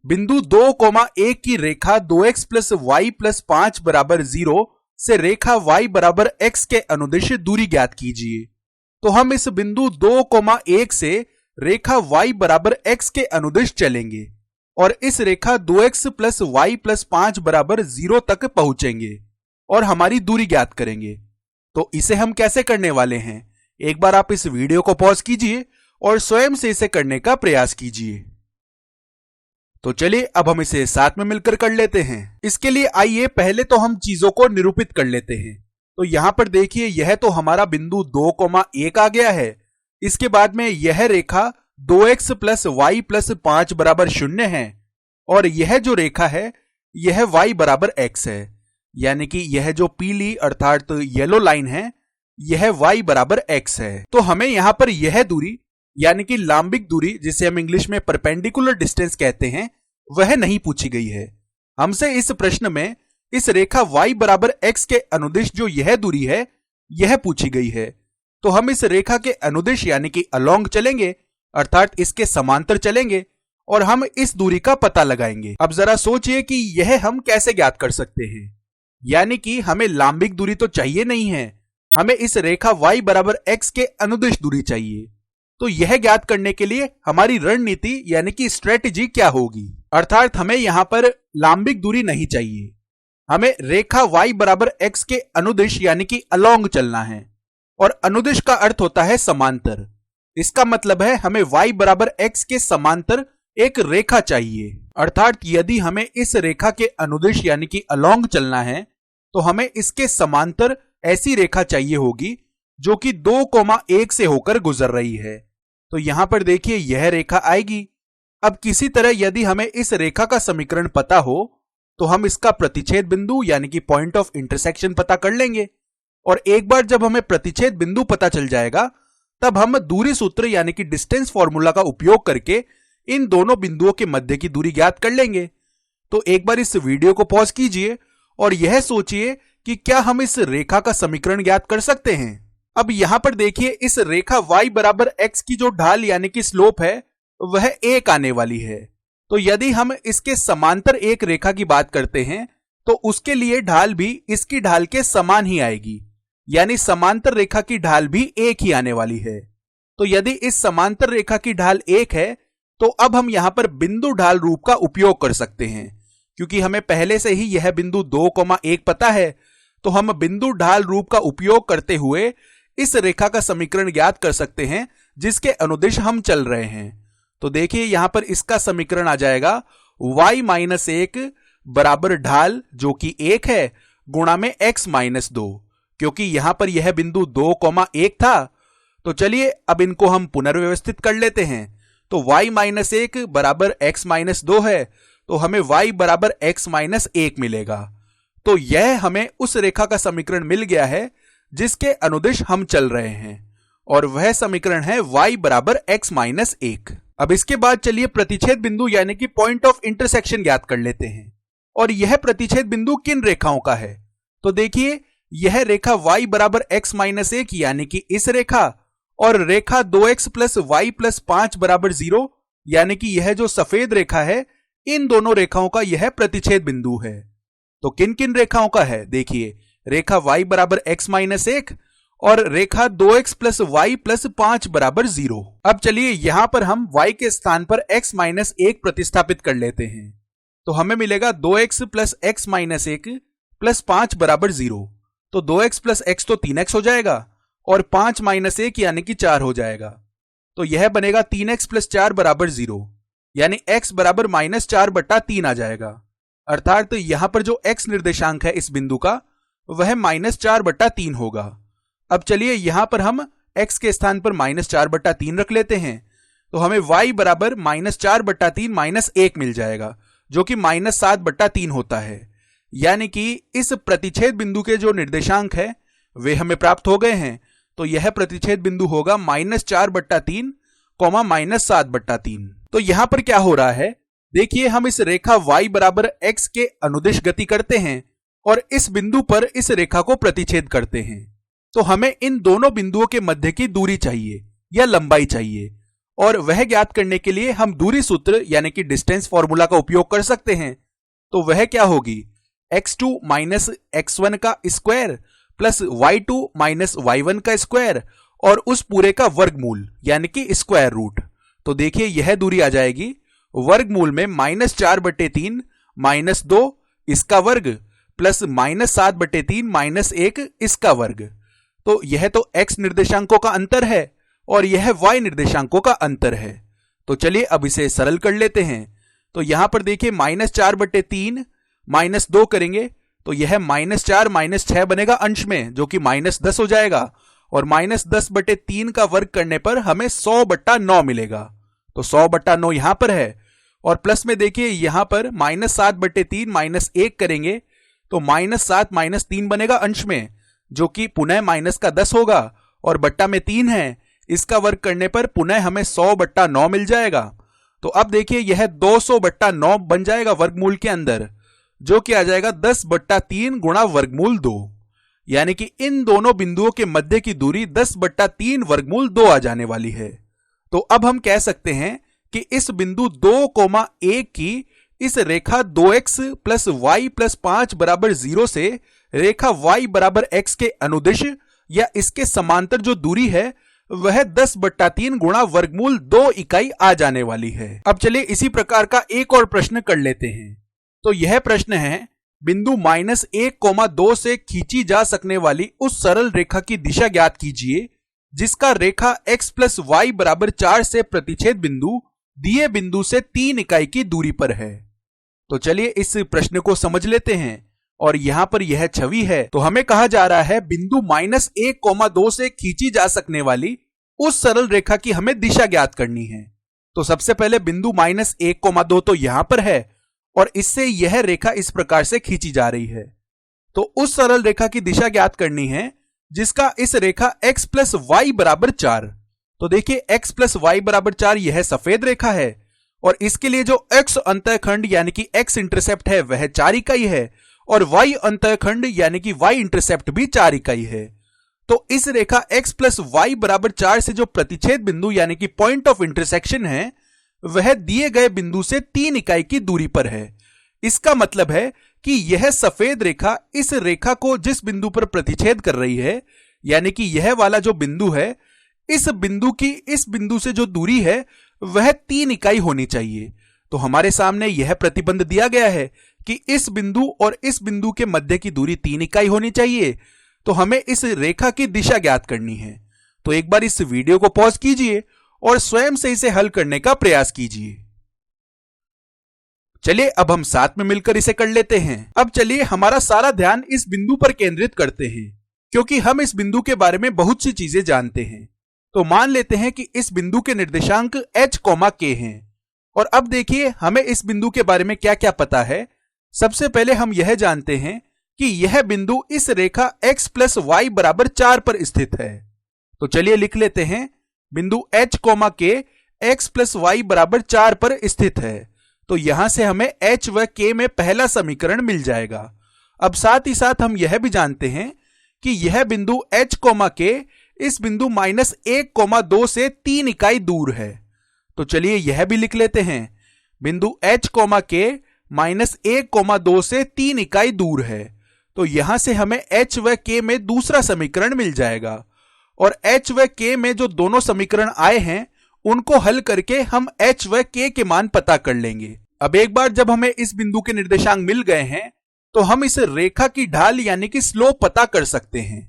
बिंदु 2,1 की रेखा 2x plus Y plus 5 बराबर 0 से रेखा y बराबर x के अनुदिश दूरी ज्ञात कीजिए। तो हम इस बिंदु 2,1 से रेखा y बराबर x के अनुदिश चलेंगे और इस रेखा 2x प्लस वाई प्लस 5 बराबर 0 तक पहुंचेंगे और हमारी दूरी ज्ञात करेंगे। तो इसे हम कैसे करने वाले हैं, एक बार आप इस वीडियो को पॉज कीजिए और स्वयं से इसे करने का प्रयास कीजिए। तो चलिए अब हम इसे साथ में मिलकर कर लेते हैं। इसके लिए आइए पहले तो हम चीजों को निरूपित कर लेते हैं। तो यहां पर देखिए, यह तो हमारा बिंदु 2,1 आ गया है। इसके बाद में यह रेखा 2x प्लस वाई प्लस 5 बराबर 0 है और यह जो रेखा है यह y बराबर x है, यानी कि यह जो पीली अर्थात येलो लाइन है यह y बराबर x है। तो हमें यहां पर यह दूरी यानी कि लांबिक दूरी, जिसे हम इंग्लिश में परपेंडिकुलर डिस्टेंस कहते हैं, वह नहीं पूछी गई है। हमसे इस प्रश्न में इस रेखा y बराबर x के अनुदिश जो यह दूरी है यह पूछी गई है। तो हम इस रेखा के अनुदिश यानी कि अलोंग चलेंगे, अर्थात इसके समांतर चलेंगे और हम इस दूरी का पता लगाएंगे। अब जरा सोचिए कि यह हम कैसे ज्ञात कर सकते हैं, यानी कि हमें लांबिक दूरी तो चाहिए नहीं है, हमें इस रेखा y बराबर x के अनुदिश दूरी चाहिए। तो यह ज्ञात करने के लिए हमारी रणनीति यानी कि स्ट्रेटेजी क्या होगी, अर्थात हमें यहां पर लांबिक दूरी नहीं चाहिए, हमें रेखा y बराबर x के अनुदिश यानी कि अलोंग चलना है और अनुदिश का अर्थ होता है समांतर। इसका मतलब है हमें y बराबर x के समांतर एक रेखा चाहिए, अर्थात यदि हमें इस रेखा के अनुदिश यानी कि अलोंग चलना है तो हमें इसके समांतर ऐसी रेखा चाहिए होगी जो कि 2,1 से होकर गुजर रही है। तो यहां पर देखिए यह रेखा आएगी। अब किसी तरह यदि हमें इस रेखा का समीकरण पता हो तो हम इसका प्रतिच्छेद बिंदु यानी कि पॉइंट ऑफ इंटरसेक्शन पता कर लेंगे और एक बार जब हमें प्रतिच्छेद बिंदु पता चल जाएगा तब हम दूरी सूत्र यानी कि डिस्टेंस फॉर्मूला का उपयोग करके इन दोनों बिंदुओं के मध्य की दूरी ज्ञात कर लेंगे। तो एक बार इस वीडियो को पॉज कीजिए और यह सोचिए कि क्या हम इस रेखा का समीकरण ज्ञात कर सकते हैं। अब यहां पर देखिए, इस रेखा y बराबर x की जो ढाल यानी कि स्लोप है वह 1 आने वाली है। तो यदि हम इसके समांतर एक रेखा की बात करते हैं तो उसके लिए ढाल भी इसकी ढाल के समान ही आएगी, यानी समांतर रेखा की ढाल भी 1 ही आने वाली है। तो यदि इस समांतर रेखा की ढाल 1 है तो अब हम यहां पर बिंदु ढाल रूप का उपयोग कर सकते हैं, क्योंकि हमें पहले से ही यह बिंदु 2,1 पता है। तो हम बिंदु ढाल रूप का उपयोग करते हुए इस रेखा का समीकरण ज्ञात कर सकते हैं जिसके अनुदिश हम चल रहे हैं। तो देखिए यहां पर इसका समीकरण आ जाएगा y माइनस 1 बराबर ढाल जो कि 1 है गुणा में x माइनस 2, क्योंकि यहां पर यह बिंदु 2,1 था। तो चलिए अब इनको हम पुनर्व्यवस्थित कर लेते हैं। तो y माइनस 1 बराबर x माइनस 2 है, तो हमें y बराबर x माइनस 1 मिलेगा। तो यह हमें उस रेखा का समीकरण मिल गया है जिसके अनुदिश हम चल रहे हैं और वह समीकरण है y बराबर x माइनस 1। अब इसके बाद चलिए प्रतिच्छेद बिंदु यानी कि पॉइंट ऑफ इंटरसेक्शन ज्ञात कर लेते हैं। और यह प्रतिच्छेद बिंदु किन रेखाओं का है, तो देखिए यह रेखा y बराबर x माइनस 1 यानी कि इस रेखा और रेखा 2x प्लस वाई प्लस 5 बराबर 0 यानी कि यह जो सफेद रेखा है, इन दोनों रेखाओं का यह प्रतिच्छेद बिंदु है। तो किन किन रेखाओं का है, देखिए रेखा y बराबर x माइनस 1 और रेखा 2x प्लस वाई प्लस 5 बराबर 0। अब चलिए यहां पर हम y के स्थान पर x माइनस 1 प्रतिस्थापित कर लेते हैं। तो हमें मिलेगा 2x plus x minus 1 plus 5 बराबर 0। तो 2x प्लस x तो 3x हो जाएगा और 5 माइनस 1 यानी कि 4 हो जाएगा। तो यह बनेगा 3x प्लस 4 बराबर 0, यानी x बराबर माइनस 4 बट्टा 3 आ जाएगा। अर्थात तो यहां पर जो x निर्देशांक है इस बिंदु का वह माइनस 4 बट्टा 3 होगा। अब चलिए यहां पर हम x के स्थान पर माइनस 4 बट्टा 3 रख लेते हैं। तो हमें y बराबर माइनस 4 बट्टा 3 माइनस 1 मिल जाएगा, जो कि माइनस 7 बट्टा 3 होता है। यानी कि इस प्रतिच्छेद बिंदु के जो निर्देशांक है वे हमें प्राप्त हो गए हैं। तो यह प्रतिच्छेद बिंदु होगा माइनस 4 बट्टा 3 कॉमा माइनस 7 बट्टा 3। तो यहां पर क्या हो रहा है, देखिए हम इस रेखा y बराबर x के अनुदिश गति करते हैं और इस बिंदु पर इस रेखा को प्रतिच्छेद करते हैं। तो हमें इन दोनों बिंदुओं के मध्य की दूरी चाहिए या लंबाई चाहिए और वह ज्ञात करने के लिए हम दूरी सूत्र यानी कि डिस्टेंस फॉर्मूला का उपयोग कर सकते हैं। तो वह क्या होगी, x2 माइनस x1 का square plus y2 minus y1 का स्क्वायर और उस पूरे का वर्गमूल यानी कि स्क्वायर रूट। तो देखिए यह दूरी आ जाएगी वर्गमूल में -4/3 -2 इसका वर्ग प्लस -7/3 -1 इसका वर्ग। तो यह तो x निर्देशांकों का अंतर है और यह y निर्देशांकों का अंतर है। तो चलिए अब इसे सरल कर लेते हैं। तो यहां पर देखिए -4/3 -2 करेंगे तो यह -4 -6 बनेगा अंश में, जो कि -10 हो जाएगा और -10/3 का वर्ग करने पर हमें 100/9 मिलेगा। तो 100/9 यहां पर है और प्लस में देखिए यहां पर -7/3 -1 करेंगे तो -7 -3 बनेगा अंश में, जो कि पुनः -10 होगा और बट्टा में 3 है, इसका वर्ग करने पर पुनः हमें 100/9 मिल जाएगा। तो अब देखिए यह 200/9 बन जाएगा वर्गमूल के अंदर, जो कि आ जाएगा 10/3 गुणा वर्गमूल 2, यानी कि इन दोनों बिंदुओं के मध्य की दूरी 10/3 वर्गमूल 2 आ जाने वाली है। तो अब हम कह सकते हैं कि इस बिंदु 2,1 की इस रेखा 2x प्लस y प्लस 5 बराबर 0 से रेखा y बराबर x के अनुदिश या इसके समांतर जो दूरी है वह 10/3 गुणा वर्गमूल 2 इकाई आ जाने वाली है। अब चलिए इसी प्रकार का एक और प्रश्न कर लेते हैं। तो यह प्रश्न है, बिंदु -1,2 से खींची जा सकने वाली उस सरल रेखा की दिशा ज्ञात कीजिए जिसका रेखा x प्लस y बराबर 4 से प्रतिच्छेद बिंदु दिए बिंदु से 3 इकाई की दूरी पर है। तो चलिए इस प्रश्न को समझ लेते हैं। और यहां पर यह छवि है, तो हमें कहा जा रहा है बिंदु -1,2 से खींची जा सकने वाली उस सरल रेखा की हमें दिशा ज्ञात करनी है। तो सबसे पहले बिंदु -1,2 तो यहां पर है और इससे यह रेखा इस प्रकार से खींची जा रही है। तो उस सरल रेखा की दिशा ज्ञात करनी है जिसका इस रेखा x प्लस y बराबर 4। तो देखिए x प्लस y बराबर 4 यह सफेद रेखा है और इसके लिए जो x अंतःखंड यानी कि x इंटरसेप्ट है वह 4 इकाई है और y अंतःखंड यानी कि y इंटरसेप्ट भी 4 इकाई है। तो इस रेखा x प्लस y बराबर 4 से जो प्रतिच्छेद बिंदु यानी कि पॉइंट ऑफ इंटरसेक्शन है वह दिए गए बिंदु से 3 इकाई की दूरी पर है। इसका मतलब है कि यह सफेद रेखा इस रेखा को जिस बिंदु पर प्रतिच्छेद कर रही है यानी कि यह वाला जो बिंदु है, इस बिंदु की इस बिंदु से जो दूरी है वह 3 इकाई होनी चाहिए। तो हमारे सामने यह प्रतिबंध दिया गया है कि इस बिंदु और इस बिंदु के मध्य की दूरी 3 इकाई होनी चाहिए। तो हमें इस रेखा की दिशा ज्ञात करनी है। तो एक बार इस वीडियो को पॉज कीजिए और स्वयं से इसे हल करने का प्रयास कीजिए। चलिए अब हम साथ में मिलकर इसे कर लेते हैं। अब चलिए हमारा सारा ध्यान इस बिंदु पर केंद्रित करते हैं, क्योंकि हम इस बिंदु के बारे में बहुत सी चीजें जानते हैं। तो मान लेते हैं कि इस बिंदु के निर्देशांक h, k हैं। और अब देखिए हमें इस बिंदु के बारे में क्या क्या पता है। सबसे पहले हम यह जानते हैं कि यह बिंदु इस रेखा x प्लस y बराबर 4 पर स्थित है। तो चलिए लिख लेते हैं, बिंदु h, k x plus y बराबर 4 पर स्थित है। तो यहां से हमें h व k में पहला समीकरण मिल जाएगा। अब साथ ही साथ हम यह भी जानते हैं कि यह बिंदु h, k इस बिंदु -1,2 से 3 इकाई दूर है। तो चलिए यह भी लिख लेते हैं, बिंदु h, k -1,2 से 3 इकाई दूर है। तो यहां से हमें h व k में दूसरा समीकरण मिल जाएगा और h व k में जो दोनों समीकरण आए हैं उनको हल करके हम h व k के मान पता कर लेंगे। अब एक बार जब हमें इस बिंदु के निर्देशांक मिल गए हैं तो हम इस रेखा की ढाल यानी कि स्लोप पता कर सकते हैं।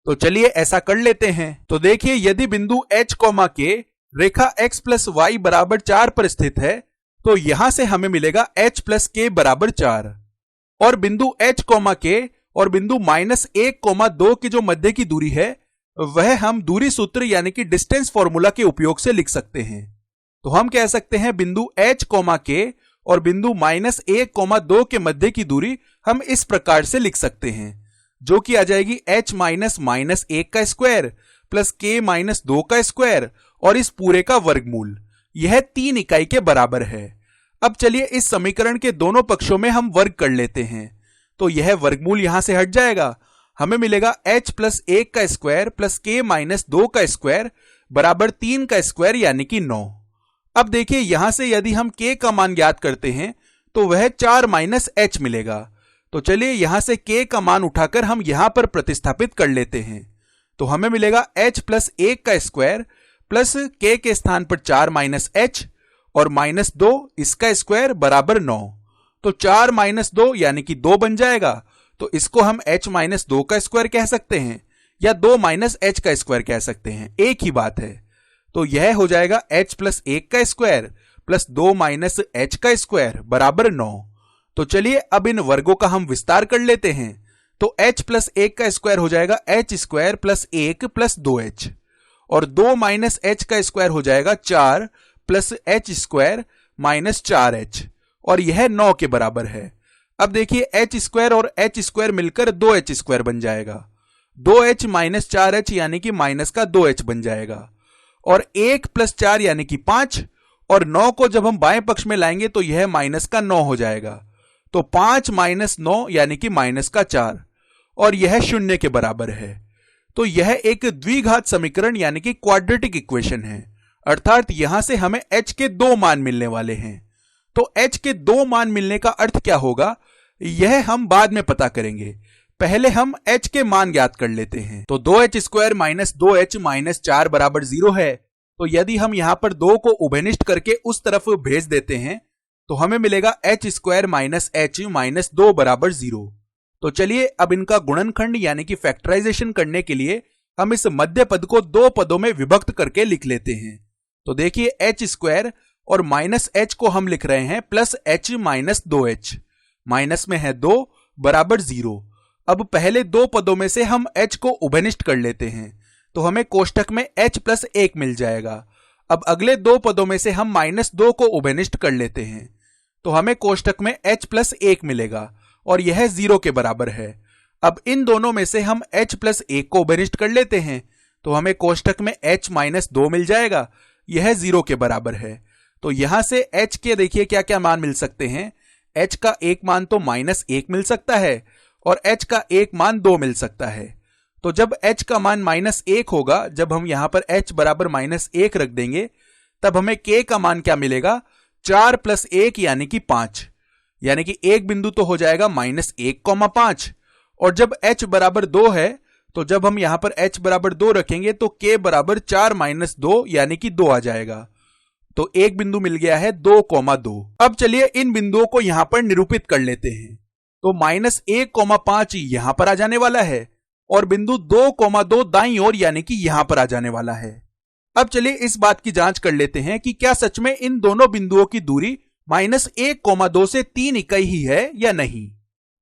तो चलिए ऐसा कर लेते हैं। तो देखिए यदि बिंदु h, k रेखा x प्लस y बराबर 4 पर स्थित है तो यहां से हमें मिलेगा h प्लस k बराबर 4 और बिंदु h, k और बिंदु -1,2 की जो मध्य की दूरी है वह हम दूरी सूत्र यानी कि डिस्टेंस फॉर्मूला के उपयोग से लिख सकते हैं। तो हम कह सकते हैं बिंदु h, k और बिंदु -1,2 के मध्य की दूरी हम इस प्रकार से लिख सकते हैं, जो कि आ जाएगी h -1 का स्क्वायर प्लस k -2 का स्क्वायर और इस पूरे का वर्गमूल। यह 3 इकाई के बराबर है। अब चलिए इस समीकरण के दोनों पक्षों में हम वर्ग कर लेते हैं। तो यह वर्गमूल यहां से हट जाएगा, हमें मिलेगा h प्लस 1 का स्क्वायर प्लस k -2 का स्क्वायर बराबर 3 का स्क्वायर यानी कि 9। अब देखिए यहां से यदि हम k का मान ज्ञात करते हैं तो वह 4 माइनस h मिलेगा। तो चलिए यहां से k का मान उठाकर हम यहां पर प्रतिस्थापित कर लेते हैं। तो हमें मिलेगा h प्लस 1 का स्क्वायर प्लस k के स्थान पर 4 माइनस h और माइनस 2 इसका स्क्वायर बराबर 9। तो 4 माइनस 2 यानी कि 2 बन जाएगा। तो इसको हम h माइनस 2 का स्क्वायर कह सकते हैं या 2 माइनस h का स्क्वायर कह सकते हैं, एक ही बात है। तो यह हो जाएगा h प्लस 1 का स्क्वायर प्लस 2 माइनस h का स्क्वायर बराबर 9। तो चलिए अब इन वर्गों का हम विस्तार कर लेते हैं। तो h प्लस 1 का स्क्वायर हो जाएगा h square plus 1 plus 2h और 2 माइनस h का स्क्वायर हो जाएगा 4 plus h square minus 4h और यह 9 के बराबर है। अब देखिए h स्क्वायर और h स्क्वायर मिलकर 2h स्क्वायर बन जाएगा। 2h माइनस 4h यानी कि माइनस का 2h बन जाएगा और 1 प्लस 4 यानी कि 5 और 9 को जब हम बाएं पक्ष में लाएंगे तो यह माइनस का 9 हो जाएगा। तो 5 माइनस 9 यानी कि माइनस का 4 और यह 0 के बराबर है। तो यह एक द्विघात समीकरण यानी कि क्वाड्रेटिक इक्वेशन है, अर्थात यहां से हमें h के 2 मान मिलने वाले हैं। तो h के 2 मान मिलने का अर्थ क्या होगा यह हम बाद में पता करेंगे, पहले हम h के मान ज्ञात कर लेते हैं। तो 2h square minus 2h minus 4 बराबर 0 है। तो यदि हम यहां पर 2 को उभयनिष्ठ करके उस तरफ भेज देते हैं तो हमें मिलेगा h square minus h minus 2 बराबर 0। तो चलिए अब इनका गुणनखंड यानी कि फैक्टराइजेशन करने के लिए हम इस मध्य पद को 2 पदों में विभक्त करके लिख लेते हैं। तो देखिए h स्क्वायर और माइनस h को हम लिख रहे हैं plus h minus 2h, minus में है 2 बराबर 0। अब पहले 2 पदों में से हम h को उभयनिष्ठ कर लेते हैं तो हमें कोष्टक में h प्लस 1 मिल जाएगा। अब अगले 2 पदों में से हम माइनस 2 को उभयनिष्ठ कर लेते हैं तो हमें कोष्टक में h प्लस 1 मिलेगा और यह 0 के बराबर है। अब इन दोनों में से हम h प्लस 1 को उभयनिष्ठ कर लेते हैं तो हमें कोष्टक में h माइनस 2 मिल जाएगा, यह 0 के बराबर है। तो यहां से h के देखिए क्या क्या मान मिल सकते हैं। h का एक मान तो माइनस 1 मिल सकता है और h का एक मान 2 मिल सकता है। तो जब h का मान माइनस 1 होगा, जब हम यहां पर h बराबर माइनस 1 रख देंगे तब हमें k का मान क्या मिलेगा 4 प्लस 1 यानी कि 5, यानी कि एक बिंदु तो हो जाएगा माइनस 1,5 और जब h बराबर 2 है तो जब हम यहां पर h बराबर 2 रखेंगे तो k बराबर 4 माइनस 2 यानी कि 2 आ जाएगा। तो एक बिंदु मिल गया है 2,2। अब चलिए इन बिंदुओं को यहां पर निरूपित कर लेते हैं। तो माइनस 1,5 यहां पर आ जाने वाला है और बिंदु 2,2 दाईं ओर यानी कि यहां पर आ जाने वाला है। अब चलिए इस बात की जांच कर लेते हैं कि क्या सच में इन दोनों बिंदुओं की दूरी माइनस 1,2 से 3 इकाई ही है या नहीं।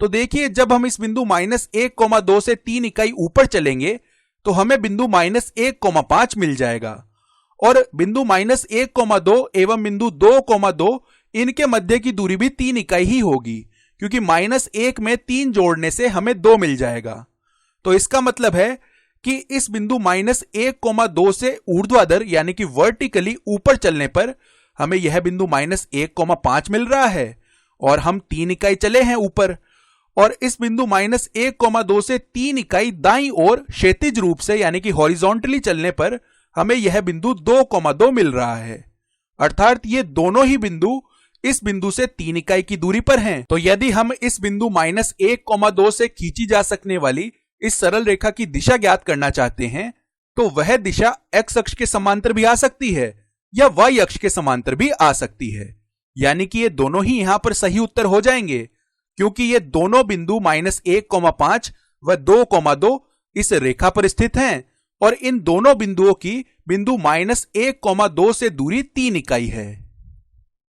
तो देखिए जब हम इस बिंदु माइनस 1,2 से 3 इकाई ऊपर चलेंगे तो हमें बिंदु माइनस 1,5 मिल जाएगा और बिंदु माइनस 1,2 एवं बिंदु 2,2 इनके मध्य की दूरी भी 3 इकाई ही होगी, क्योंकि माइनस 1 में 3 जोड़ने से हमें 2 मिल जाएगा। तो इसका मतलब है कि इस बिंदु माइनस 1,2 से ऊर्ध्वाधर यानी कि वर्टिकली ऊपर चलने पर हमें यह बिंदु माइनस 1,5 मिल रहा है और हम 3 इकाई चले हैं ऊपर, और इस बिंदु माइनस 1,2 से 3 इकाई दाईं ओर क्षैतिज रूप से यानी कि हॉरिजॉन्टली चलने पर हमें यह बिंदु 2,2 मिल रहा है। अर्थात ये दोनों ही बिंदु इस बिंदु से 3 इकाई की दूरी पर हैं। तो यदि हम इस बिंदु माइनस 1,2 से खींची जा सकने वाली इस सरल रेखा की दिशा ज्ञात करना चाहते हैं तो वह दिशा x अक्ष के समांतर भी आ सकती है या y अक्ष के समांतर भी आ सकती है, यानी कि ये दोनों ही यहां पर सही उत्तर हो जाएंगे, क्योंकि ये दोनों बिंदु माइनस 1,5 व 2,2 इस रेखा पर स्थित हैं और इन दोनों बिंदुओं की बिंदु माइनस 1,2 से दूरी 3 इकाई है।